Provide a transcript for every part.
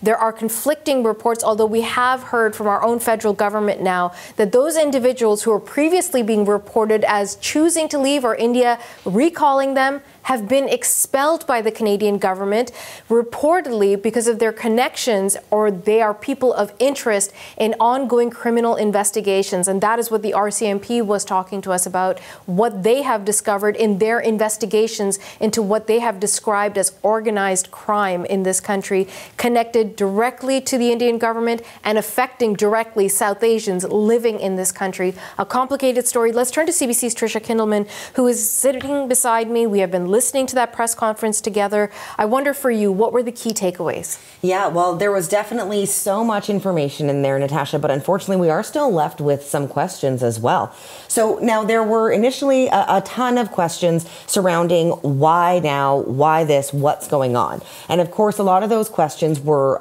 There are conflicting reports, although we have heard from our own federal government now that those individuals who are previously being reported as choosing to leave, or India recalling them, have been expelled by the Canadian government, reportedly because of their connections, or they are people of interest in ongoing criminal investigations. And that is what the RCMP was talking to us about, what they have discovered in their investigations into what they have described as organized crime in this country, connected directly to the Indian government and affecting directly South Asians living in this country. A complicated story. Let's turn to CBC's Tricia Kindleman, who is sitting beside me. We have been listening to that press conference together. I wonder for you, what were the key takeaways? Yeah, well, there was definitely so much information in there, Natasha, but unfortunately we are still left with some questions as well. So now there were initially a ton of questions surrounding why now, why this, what's going on. And of course, a lot of those questions were,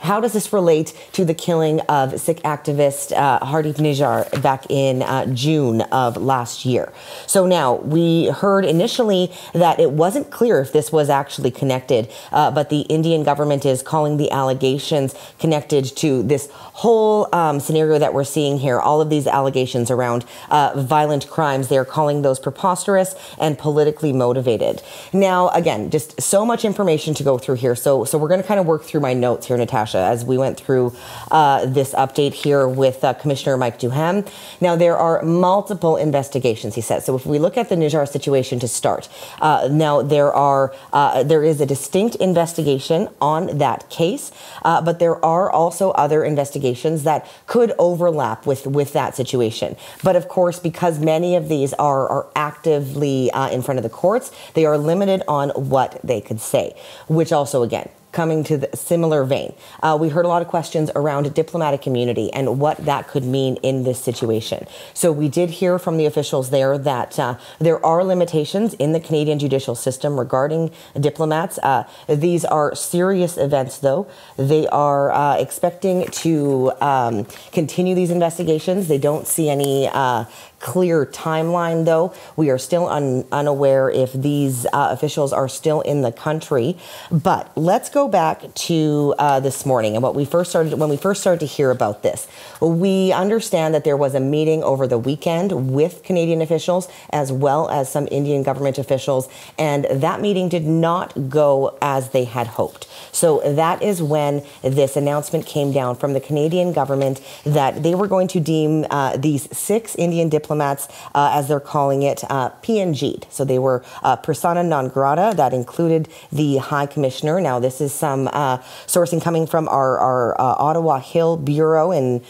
how does this relate to the killing of Sikh activist Hardeep Nijjar back in June of last year? So now we heard initially that it wasn't clear if this was actually connected, but the Indian government is calling the allegations connected to this whole scenario that we're seeing here. All of these allegations around violent crimes, they are calling those preposterous and politically motivated. Now, again, just so much information to go through here. So we're going to kind of work through my notes here, Natasha, as we went through this update here with Commissioner Mike Duham. Now, there are multiple investigations, he says. So if we look at the Nijjar situation to start, now there is a distinct investigation on that case, but there are also other investigations that could overlap with that situation. But of course, because many of these are actively in front of the courts, they are limited on what they could say, which also, again, coming to the similar vein. We heard a lot of questions around diplomatic immunity and what that could mean in this situation. So we did hear from the officials there that there are limitations in the Canadian judicial system regarding diplomats. These are serious events, though. They are expecting to continue these investigations. They don't see any clear timeline, though. We are still unaware if these officials are still in the country. But let's go back to this morning and when we first started to hear about this. We understand that there was a meeting over the weekend with Canadian officials as well as some Indian government officials, and that meeting did not go as they had hoped. So that is when this announcement came down from the Canadian government that they were going to deem these 6 Indian diplomats, as they're calling it, PNG'd. So they were persona non grata. That included the High Commissioner. Now, this is some sourcing coming from our Ottawa Hill Bureau, and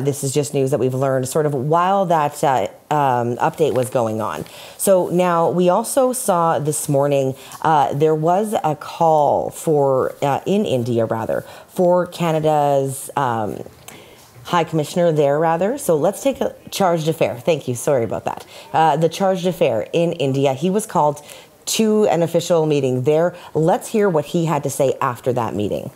this is just news that we've learned sort of while that update was going on. So now we also saw this morning there was a call for in India for Canada's High Commissioner there, rather. So let's take a charge d'affaires. Thank you. Sorry about that. The charge d'affaires in India. He was called to an official meeting there. Let's hear what he had to say after that meeting.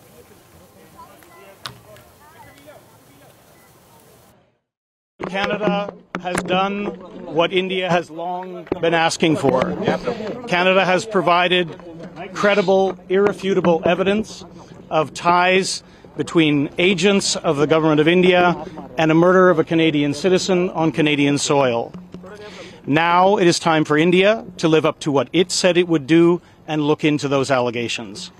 Canada has done what India has long been asking for. Canada has provided credible, irrefutable evidence of ties between agents of the government of India and a murder of a Canadian citizen on Canadian soil. Now it is time for India to live up to what it said it would do and look into those allegations.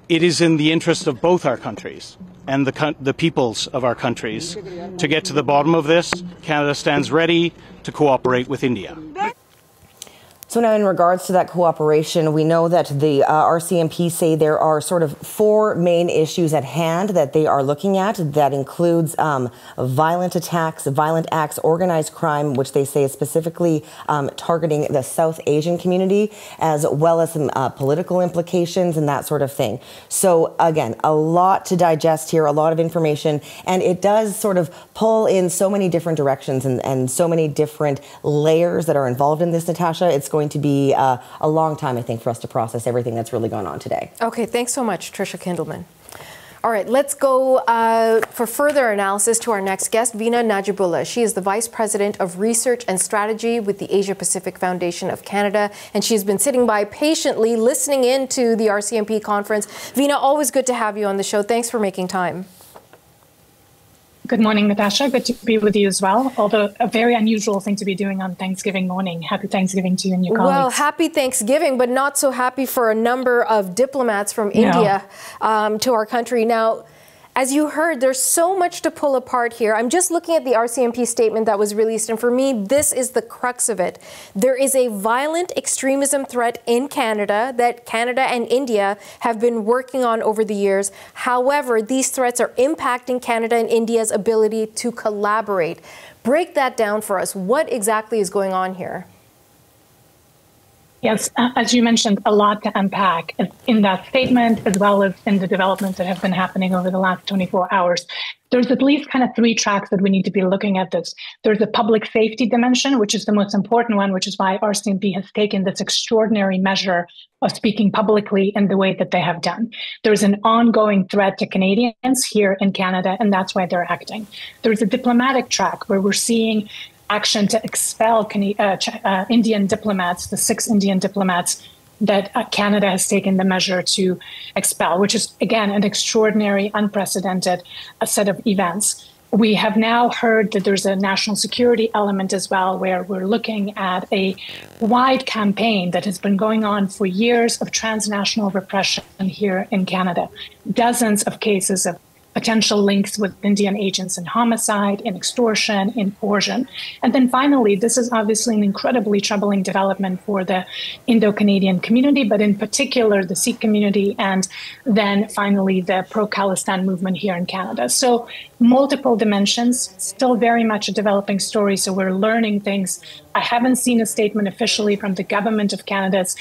It is in the interest of both our countries and the peoples of our countries to get to the bottom of this. Canada stands ready to cooperate with India. So now in regards to that cooperation, we know that the RCMP say there are sort of 4 main issues at hand that they are looking at. That includes violent attacks, violent acts, organized crime, which they say is specifically targeting the South Asian community, as well as some political implications and that sort of thing. So again, a lot to digest here, a lot of information, and it does sort of pull in so many different directions and so many different layers that are involved in this, Natasha. It's going to be a long time, I think, for us to process everything that's really gone on today. Okay, thanks so much, Tricia Kindleman. All right, let's go for further analysis to our next guest, Veena Najibullah. She is the Vice President of Research and Strategy with the Asia Pacific Foundation of Canada, and she's been sitting by patiently listening in to the RCMP conference. Veena, always good to have you on the show. Thanks for making time. Good morning, Natasha. Good to be with you as well. Although a very unusual thing to be doing on Thanksgiving morning. Happy Thanksgiving to you and your colleagues. Well, happy Thanksgiving, but not so happy for a number of diplomats from India to our country. Now, as you heard, there's so much to pull apart here. I'm just looking at the RCMP statement that was released, and for me, this is the crux of it. There is a violent extremism threat in Canada that Canada and India have been working on over the years. However, these threats are impacting Canada and India's ability to collaborate. Break that down for us. What exactly is going on here? Yes, as you mentioned, a lot to unpack in that statement, as well as in the developments that have been happening over the last 24 hours. There's at least kind of three tracks that we need to be looking at this. There's a public safety dimension, which is the most important one, which is why RCMP has taken this extraordinary measure of speaking publicly in the way that they have done. There's an ongoing threat to Canadians here in Canada, and that's why they're acting. There's a diplomatic track where we're seeing action to expel Indian diplomats, the 6 Indian diplomats that Canada has taken the measure to expel, which is, again, an extraordinary, unprecedented set of events. We have now heard that there's a national security element as well, where we're looking at a wide campaign that has been going on for years of transnational repression here in Canada. Dozens of cases of potential links with Indian agents in homicide, in extortion, in coercion. And then finally, this is obviously an incredibly troubling development for the Indo-Canadian community, but in particular the Sikh community, and then finally the pro-Khalistan movement here in Canada. So multiple dimensions, still very much a developing story, so we're learning things. I haven't seen a statement officially from the government of Canada's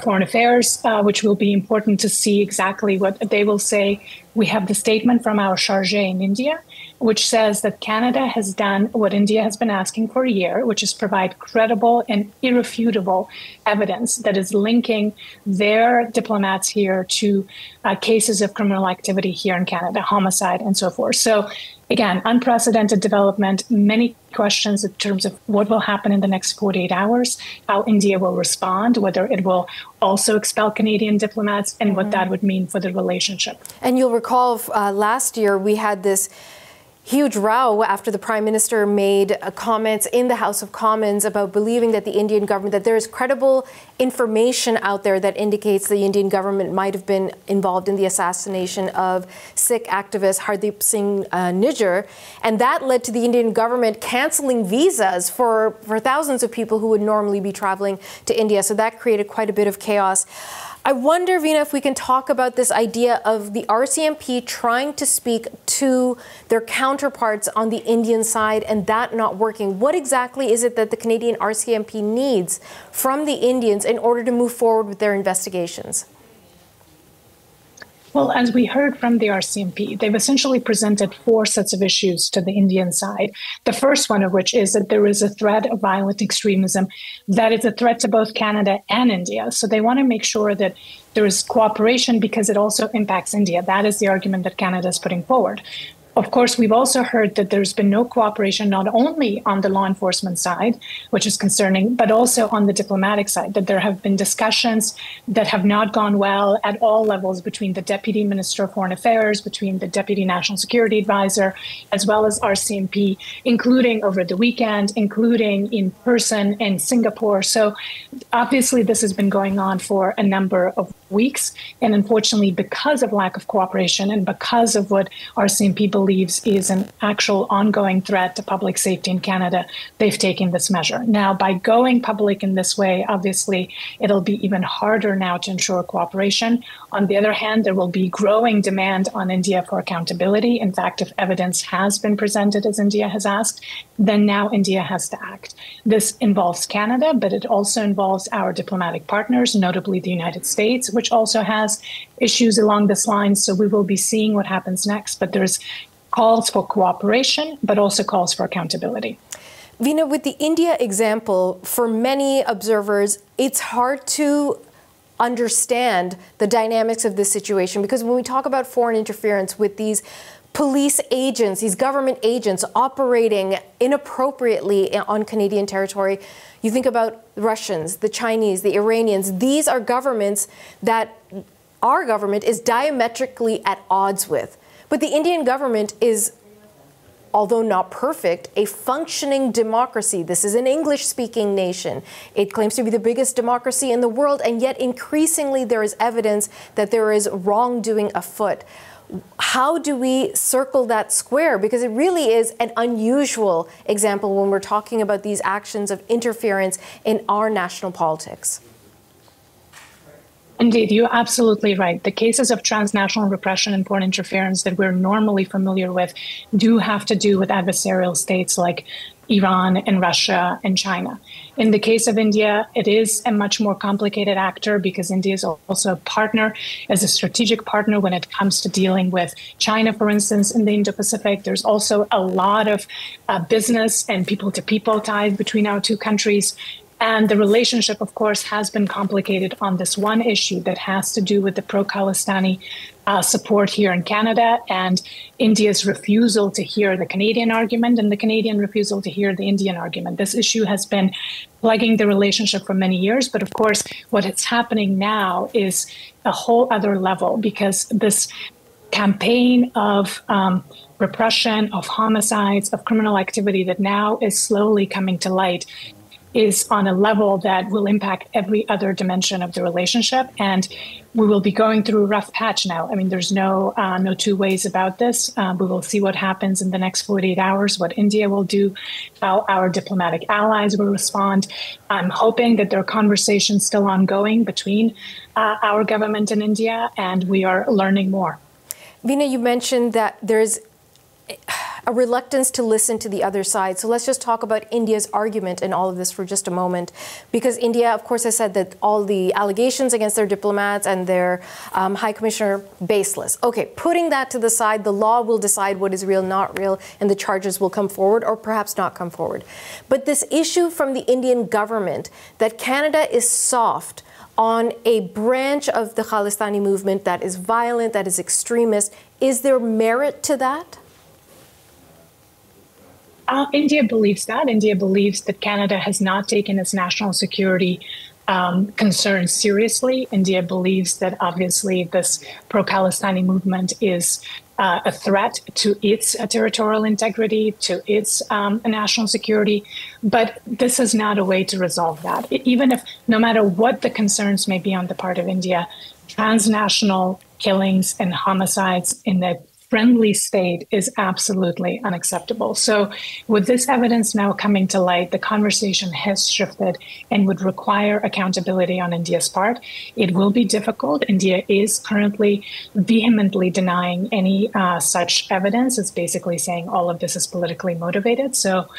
Foreign Affairs, which will be important to see exactly what they will say. We have the statement from our chargé in India, which says that Canada has done what India has been asking for a year, which is provide credible and irrefutable evidence that is linking their diplomats here to cases of criminal activity here in Canada, homicide and so forth. So again, unprecedented development, many questions in terms of what will happen in the next 48 hours, how India will respond, whether it will also expel Canadian diplomats, and what that would mean for the relationship. And you'll recall last year we had this huge row after the Prime Minister made comments in the House of Commons about believing that the Indian government, that there is credible information out there that indicates the Indian government might have been involved in the assassination of Sikh activist Hardeep Singh Nijjar. And that led to the Indian government canceling visas for thousands of people who would normally be traveling to India. So that created quite a bit of chaos. I wonder, Veena, if we can talk about this idea of the RCMP trying to speak to their counterparts on the Indian side and that not working. What exactly is it that the Canadian RCMP needs from the Indians in order to move forward with their investigations? Well, as we heard from the RCMP, they've essentially presented 4 sets of issues to the Indian side. The first one of which is that there is a threat of violent extremism that is a threat to both Canada and India. So they want to make sure that there is cooperation because it also impacts India. That is the argument that Canada is putting forward. Of course, we've also heard that there's been no cooperation, not only on the law enforcement side, which is concerning, but also on the diplomatic side, that there have been discussions that have not gone well at all levels between the Deputy Minister of Foreign Affairs, between the Deputy National Security Advisor, as well as RCMP, including over the weekend, including in person in Singapore. So obviously this has been going on for a number of weeks. And unfortunately, because of lack of cooperation and because of what RCMP believes is an actual ongoing threat to public safety in Canada, they've taken this measure. Now, by going public in this way, obviously, it'll be even harder now to ensure cooperation. On the other hand, there will be growing demand on India for accountability. In fact, if evidence has been presented as India has asked, then now India has to act. This involves Canada, but it also involves our diplomatic partners, notably the United States, which also has issues along this line. So we will be seeing what happens next. But there's calls for cooperation, but also calls for accountability. Veena, with the India example, for many observers, it's hard to understand the dynamics of this situation? Because when we talk about foreign interference with these police agents, these government agents operating inappropriately on Canadian territory, you think about the Russians, the Chinese, the Iranians. These are governments that our government is diametrically at odds with. But the Indian government is, although not perfect, a functioning democracy. This is an English-speaking nation. It claims to be the biggest democracy in the world, and yet increasingly there is evidence that there is wrongdoing afoot. How do we circle that square? Because it really is an unusual example when we're talking about these actions of interference in our national politics. Indeed, you're absolutely right. The cases of transnational repression and foreign interference that we're normally familiar with do have to do with adversarial states like Iran and Russia and China. In the case of India, it is a much more complicated actor because India is also a partner, as a strategic partner when it comes to dealing with China, for instance, in the Indo-Pacific. There's also a lot of business and people-to-people ties between our two countries. And the relationship, of course, has been complicated on this one issue that has to do with the pro-Khalistani support here in Canada and India's refusal to hear the Canadian argument and the Canadian refusal to hear the Indian argument. This issue has been plaguing the relationship for many years. But of course, what is happening now is a whole other level because this campaign of repression, of homicides, of criminal activity that now is slowly coming to light is on a level that will impact every other dimension of the relationship. And we will be going through a rough patch now. I mean, there's no two ways about this. We will see what happens in the next 48 hours, what India will do, how our diplomatic allies will respond. I'm hoping that there are conversations still ongoing between our government and India, and we are learning more. Veena, you mentioned that there's a reluctance to listen to the other side. So let's just talk about India's argument in all of this for just a moment. Because India, of course, has said that all the allegations against their diplomats and their High Commissioner baseless. Okay, putting that to the side, the law will decide what is real, not real, and the charges will come forward or perhaps not come forward. But this issue from the Indian government that Canada is soft on a branch of the Khalistani movement that is violent, that is extremist, is there merit to that? India believes that. India believes that Canada has not taken its national security concerns seriously. India believes that obviously this pro-Khalistani movement is a threat to its territorial integrity, to its national security. But this is not a way to resolve that. Even if, no matter what the concerns may be on the part of India, transnational killings and homicides in the friendly state is absolutely unacceptable. So with this evidence now coming to light, the conversation has shifted and would require accountability on India's part. It will be difficult. India is currently vehemently denying any such evidence. It's basically saying all of this is politically motivated. So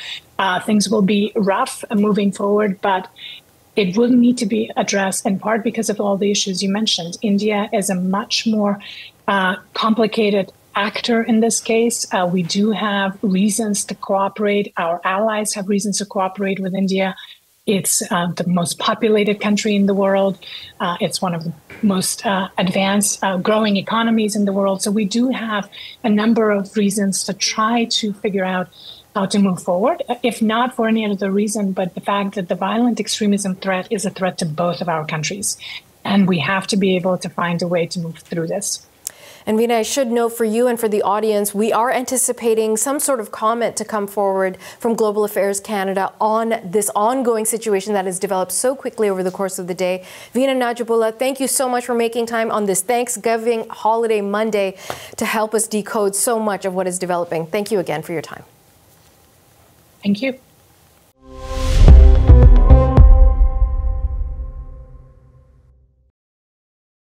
things will be rough moving forward, but it will need to be addressed in part because of all the issues you mentioned. India is a much more complicated actor in this case. We do have reasons to cooperate. Our allies have reasons to cooperate with India. It's the most populated country in the world. It's one of the most advanced growing economies in the world. So we do have a number of reasons to try to figure out how to move forward, if not for any other reason, but the fact that the violent extremism threat is a threat to both of our countries. And we have to be able to find a way to move through this. And Veena, I should note for you and for the audience, we are anticipating some sort of comment to come forward from Global Affairs Canada on this ongoing situation that has developed so quickly over the course of the day. Veena Najibullah, thank you so much for making time on this Thanksgiving holiday Monday to help us decode so much of what is developing. Thank you again for your time. Thank you.